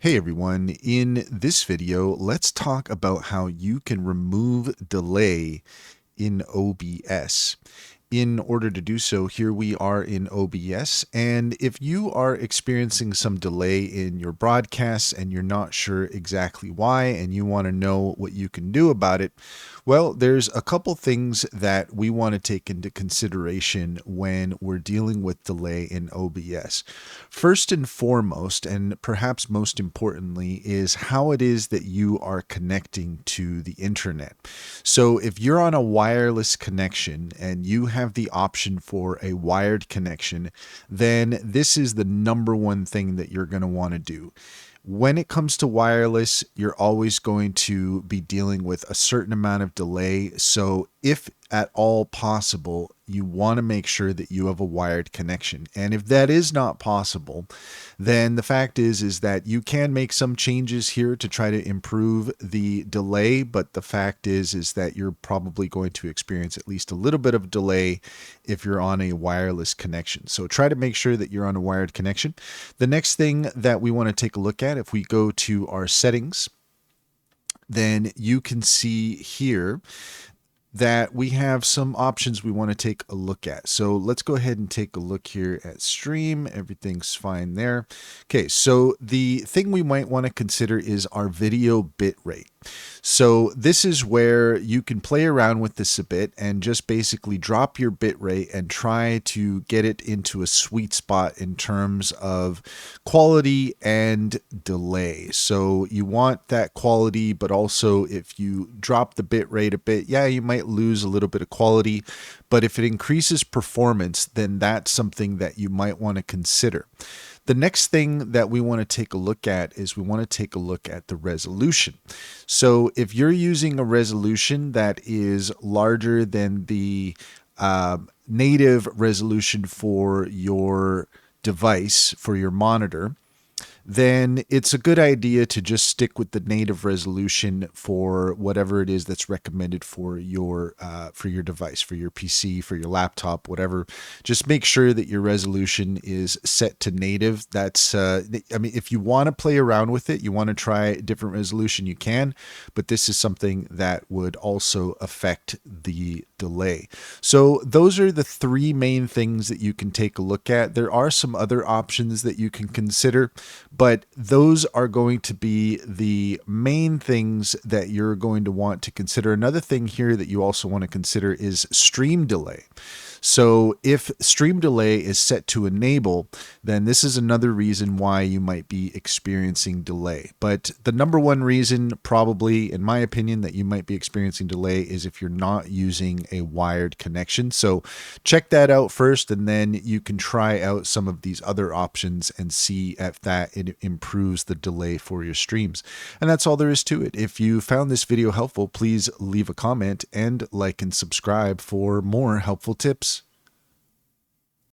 Hey everyone, in this video, let's talk about how you can remove delay in OBS. In order to do so, here we are in OBS, and if you are experiencing some delay in your broadcasts and you're not sure exactly why and you want to know what you can do about it, well, there's a couple things that we want to take into consideration when we're dealing with delay in OBS. First and foremost, and perhaps most importantly, is how it is that you are connecting to the internet. So if you're on a wireless connection and you have the option for a wired connection, then this is the number one thing that you're going to want to do. When it comes to wireless, you're always going to be dealing with a certain amount of delay. So if at all possible, you want to make sure that you have a wired connection. And if that is not possible, then the fact is that you can make some changes here to try to improve the delay, but the fact is that you're probably going to experience at least a little bit of delay if you're on a wireless connection. So try to make sure that you're on a wired connection. The next thing that we want to take a look at, if we go to our settings, then you can see here that we have some options we want to take a look at. So let's go ahead and take a look here at stream. Everything's fine there. Okay, so the thing we might want to consider is our video bit rate. So this is where you can play around with this a bit and just basically drop your bit rate and try to get it into a sweet spot in terms of quality and delay. So you want that quality, but also if you drop the bit rate a bit, yeah, you might lose a little bit of quality, but if it increases performance, then that's something that you might want to consider. The next thing that we want to take a look at is we want to take a look at the resolution. So if you're using a resolution that is larger than the native resolution for your device, for your monitor, then it's a good idea to just stick with the native resolution for whatever it is that's recommended for your device, for your PC, for your laptop, whatever. Just make sure that your resolution is set to native. That's I mean, if you want to play around with it, you want to try a different resolution, you can, but this is something that would also affect the delay. So those are the three main things that you can take a look at. There are some other options that you can consider, but those are going to be the main things that you're going to want to consider. Another thing here that you also want to consider is stream delay. So if stream delay is set to enable, then this is another reason why you might be experiencing delay. But the number one reason, probably, in my opinion, that you might be experiencing delay is if you're not using a wired connection. So check that out first, and then you can try out some of these other options and see if that it improves the delay for your streams. And that's all there is to it. If you found this video helpful, please leave a comment and like and subscribe for more helpful tips.